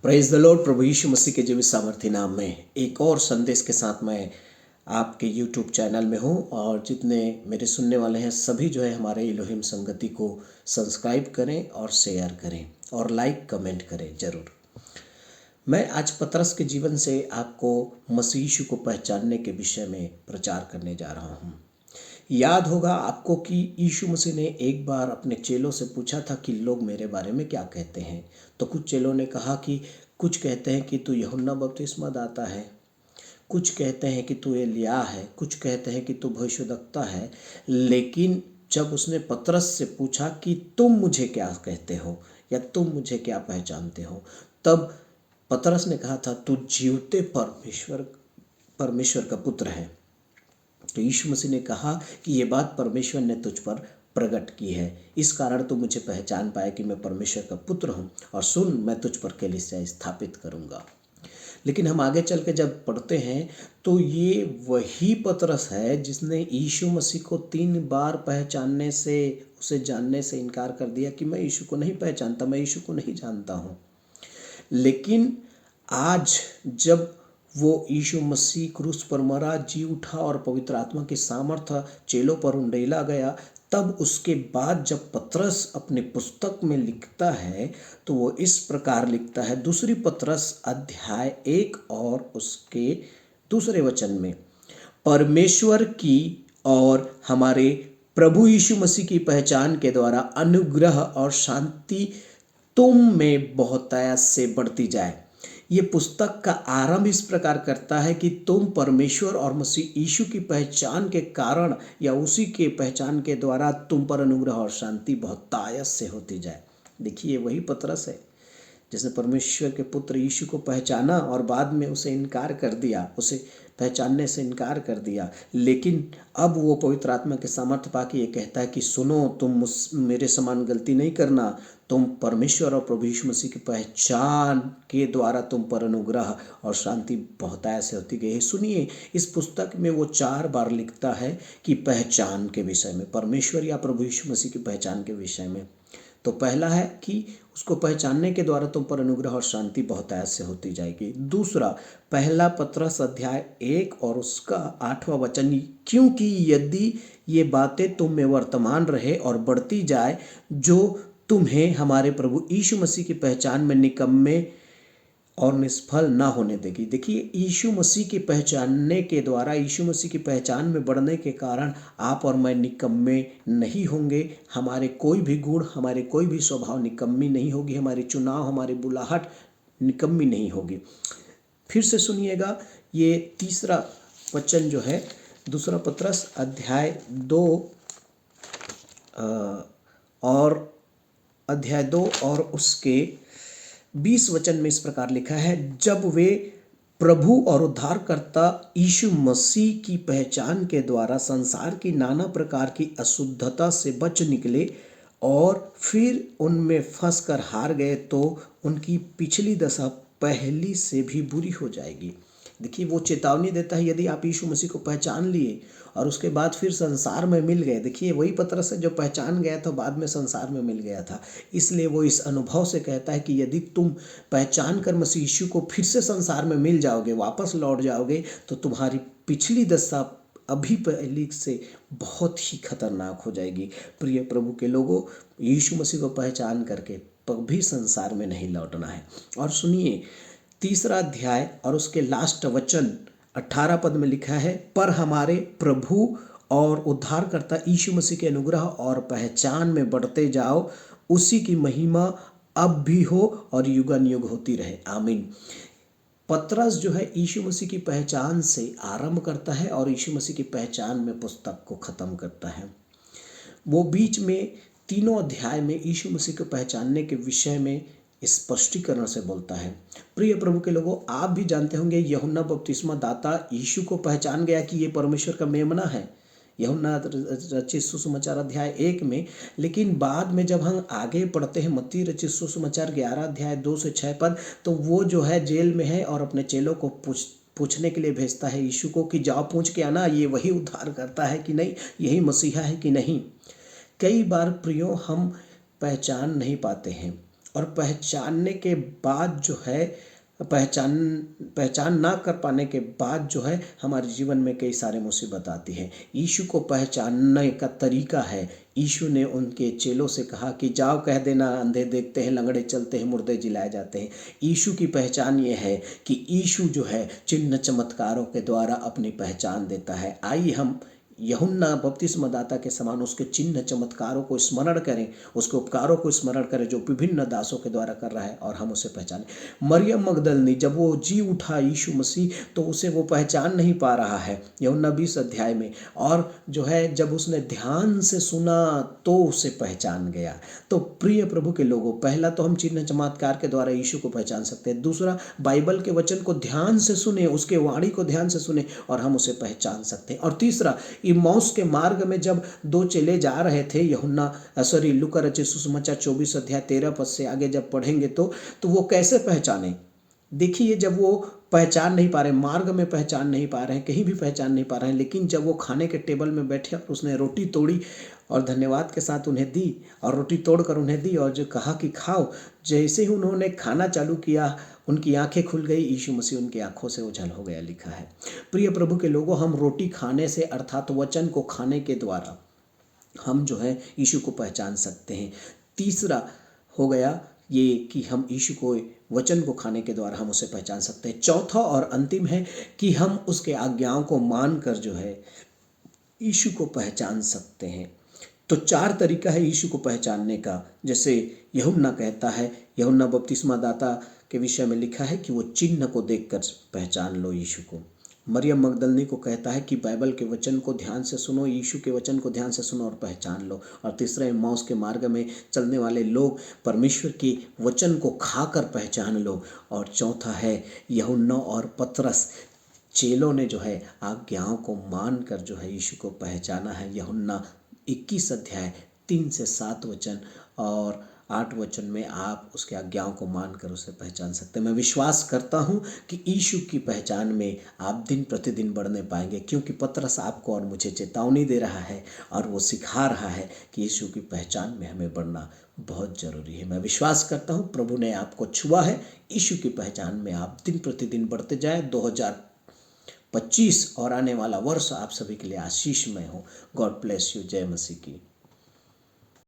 Praise the lord. प्रभु यीशु मसीह के जीवित सामर्थ्य नाम में एक और संदेश के साथ मैं आपके यूट्यूब चैनल में हूं। और जितने मेरे सुनने वाले हैं सभी जो है हमारे इलोहिम संगति को सब्सक्राइब करें और शेयर करें और लाइक कमेंट करें ज़रूर। मैं आज पतरस के जीवन से आपको मसीह यीशु को पहचानने के विषय में प्रचार करने जा रहा हूं। याद होगा आपको कि यीशु मसीह ने एक बार अपने चेलों से पूछा था कि लोग मेरे बारे में क्या कहते हैं। तो कुछ चेलों ने कहा कि कुछ कहते हैं कि तू यूहन्ना बपतिस्मा दाता है, कुछ कहते हैं कि तू एलिय्याह है, कुछ कहते हैं कि तू भविष्यद्वक्ता है। लेकिन जब उसने पतरस से पूछा कि तुम मुझे क्या कहते हो या तुम मुझे क्या पहचानते हो, तब पतरस ने कहा था तू जीवते परमेश्वर का पुत्र है। तो यीशु मसीह ने कहा कि ये बात परमेश्वर ने तुझ पर प्रकट की है, इस कारण तू मुझे पहचान पाए कि मैं परमेश्वर का पुत्र हूँ। और सुन, मैं तुझ पर कलीसिया स्थापित करूँगा। लेकिन हम आगे चल के जब पढ़ते हैं तो ये वही पतरस है जिसने यीशु मसीह को 3 बार पहचानने से, उसे जानने से इनकार कर दिया कि मैं यीशु को नहीं पहचानता, मैं यीशु को नहीं जानता हूँ। लेकिन आज जब वो यीशु मसीह क्रूस पर मरा, जी उठा और पवित्र आत्मा की सामर्थ्य चेलों पर उंडेला गया, तब उसके बाद जब पतरस अपने पुस्तक में लिखता है तो वो इस प्रकार लिखता है। दूसरी पतरस अध्याय 1 और उसके दूसरे वचन में, परमेश्वर की और हमारे प्रभु यीशु मसीह की पहचान के द्वारा अनुग्रह और शांति तुम में बहुतायत से बढ़ती जाए। ये पुस्तक का आरंभ इस प्रकार करता है कि तुम परमेश्वर और मसीह यीशु की पहचान के कारण या उसी के पहचान के द्वारा तुम पर अनुग्रह और शांति बहुतायत से होती जाए। देखिए, वही पतरस है जिसने परमेश्वर के पुत्र यीशु को पहचाना और बाद में उसे इनकार कर दिया, उसे पहचानने से इनकार कर दिया। लेकिन अब वो पवित्र आत्मा के सामर्थ्य पाके ये कहता है कि सुनो, तुम मेरे समान गलती नहीं करना, तुम परमेश्वर और प्रभु यीशु मसीह की पहचान के द्वारा तुम पर अनुग्रह और शांति बहुतायत से होती गई है। सुनिए, इस पुस्तक में वो 4 बार लिखता है कि पहचान के विषय में, परमेश्वर या प्रभु यीशु मसीह की पहचान के विषय में। तो पहला है कि उसको पहचानने के द्वारा तुम पर अनुग्रह और शांति बहुतायत से होती जाएगी। दूसरा, पहला पतरस अध्याय 1 और उसका 8वां वचन, क्योंकि यदि ये बातें तुम में वर्तमान रहे और बढ़ती जाए, जो तुम्हें हमारे प्रभु यीशु मसीह की पहचान में निकम्मे और निष्फल ना होने देगी। देखिए, यीशु मसीह की पहचानने के द्वारा, यीशु मसीह की पहचान में बढ़ने के कारण आप और मैं निकम्मे नहीं होंगे। हमारे कोई भी गुण, हमारे कोई भी स्वभाव निकम्मी नहीं होगी, हमारे चुनाव, हमारी बुलाहट निकम्मी नहीं होगी। फिर से सुनिएगा, ये तीसरा वचन जो है दूसरा पतरस अध्याय 2 और उसके 20 वचन में इस प्रकार लिखा है, जब वे प्रभु और उद्धारकर्ता यीशु मसीह की पहचान के द्वारा संसार की नाना प्रकार की अशुद्धता से बच निकले और फिर उनमें फंस कर हार गए, तो उनकी पिछली दशा पहली से भी बुरी हो जाएगी। देखिए, वो चेतावनी देता है, यदि आप यीशु मसीह को पहचान लिए और उसके बाद फिर संसार में मिल गए। देखिए, वही पतरस है जो पहचान गया था, बाद में संसार में मिल गया था। इसलिए वो इस अनुभव से कहता है कि यदि तुम पहचान कर मसीह यीशु को फिर से संसार में मिल जाओगे, वापस लौट जाओगे, तो तुम्हारी पिछली दशा अभी पहली से बहुत ही खतरनाक हो जाएगी। प्रिय प्रभु के लोगों, यीशु मसीह को पहचान करके कभी संसार में नहीं लौटना है। और सुनिए, तीसरा अध्याय और उसके लास्ट वचन 18 पद में लिखा है, पर हमारे प्रभु और उद्धारकर्ता यीशु मसीह के अनुग्रह और पहचान में बढ़ते जाओ, उसी की महिमा अब भी हो और युगान युग होती रहे, आमीन। पतरस जो है यीशु मसीह की पहचान से आरंभ करता है और यीशु मसीह की पहचान में पुस्तक को ख़त्म करता है। वो बीच में तीनों अध्याय में यीशु मसीह को पहचानने के विषय में स्पष्टीकरण से बोलता है। प्रिय प्रभु के लोगों, आप भी जानते होंगे, यूहन्ना बपतिस्मा दाता यीशु को पहचान गया कि ये परमेश्वर का मेमना है, यूहन्ना रचित सुसमाचार अध्याय 1 में। लेकिन बाद में जब हम आगे पढ़ते हैं मत्ती रचित सुसमाचार 11 अध्याय 2 से 6 पद, तो वो जो है जेल में है और अपने चेलों को पूछने के लिए भेजता है यीशु को कि जाओ पूछ के आना, ये वही उद्धार करता है कि नहीं, यही मसीहा है कि नहीं। कई बार प्रियो हम पहचान नहीं पाते हैं और पहचानने के बाद जो है पहचान ना कर पाने के बाद जो है हमारे जीवन में कई सारे मुसीबत आती है। यीशु को पहचानने का तरीका है, यीशु ने उनके चेलों से कहा कि जाओ कह देना, अंधे देखते हैं, लंगड़े चलते हैं, मुर्दे जिलाए जाते हैं। यीशु की पहचान ये है कि यीशु जो है चिन्ह चमत्कारों के द्वारा अपनी पहचान देता है। आइए हम यूहन्ना बपतिस्मा दाता के समान उसके चिन्ह चमत्कारों को स्मरण करें, उसके उपकारों को स्मरण करें जो विभिन्न दासों के द्वारा कर रहा है, और हम उसे पहचानें। मरियम मगदलनी जब वो जी उठा यीशु मसीह तो उसे वो पहचान नहीं पा रहा है यूहन्ना 20 अध्याय में, और जो है जब उसने ध्यान से सुना तो उसे पहचान गया। तो प्रिय प्रभु के लोगों, पहला तो हम चिन्ह चमत्कार के द्वारा यीशु को पहचान सकते हैं। दूसरा, बाइबल के वचन को ध्यान से सुने, उसके वाणी को ध्यान से सुने और हम उसे पहचान सकते हैं। और तीसरा, इम्माउस के मार्ग में जब दो चेले जा रहे थे, लूका रचित सुसमाचार 24 अध्याय 13 पद से आगे जब पढ़ेंगे तो वो कैसे पहचाने। देखिए, जब वो पहचान नहीं पा रहे, मार्ग में पहचान नहीं पा रहे हैं, कहीं भी पहचान नहीं पा रहे हैं, लेकिन जब वो खाने के टेबल में बैठे और उसने रोटी तोड़ी और धन्यवाद के साथ उन्हें दी, और रोटी तोड़कर उन्हें दी और जो कहा कि खाओ, जैसे ही उन्होंने खाना चालू किया उनकी आंखें खुल गई, यीशु मसीह उनकी आंखों से ओझल हो गया, लिखा है। प्रिय प्रभु के लोगों, हम रोटी खाने से अर्थात वचन को खाने के द्वारा हम जो है यीशु को पहचान सकते हैं। तीसरा हो गया ये कि हम यीशु को वचन को खाने के द्वारा हम उसे पहचान सकते हैं। चौथा और अंतिम है कि हम उसके आज्ञाओं को मानकर जो है यीशु को पहचान सकते हैं। तो 4 तरीका है यीशु को पहचानने का। जैसे यूहन्ना कहता है, यूहन्ना बपतिस्मा दाता के विषय में लिखा है कि वो चिन्ह को देखकर पहचान लो यीशु को। मरियम मगदलनी को कहता है कि बाइबल के वचन को ध्यान से सुनो, यीशु के वचन को ध्यान से सुनो और पहचान लो। और तीसरा, इम्माउस के मार्ग में चलने वाले लोग परमेश्वर के वचन को खाकर पहचान लो। और चौथा है, यूहन्ना और पतरस चेलों ने जो है आज्ञाओं को मानकर जो है यीशु को पहचाना है। यूहन्ना 21 अध्याय 3 से 7 वचन और 8 वचन में आप उसके आज्ञाओं को मानकर उसे पहचान सकते हैं। मैं विश्वास करता हूं कि यीशु की पहचान में आप दिन प्रतिदिन बढ़ने पाएंगे, क्योंकि पतरस आपको और मुझे चेतावनी दे रहा है और वो सिखा रहा है कि यीशु की पहचान में हमें बढ़ना बहुत ज़रूरी है। मैं विश्वास करता हूँ प्रभु ने आपको छुआ है। यीशु की पहचान में आप दिन प्रतिदिन बढ़ते जाएँ। 2025 और आने वाला वर्ष आप सभी के लिए आशीषमय हो। God bless you. जय मसीह की।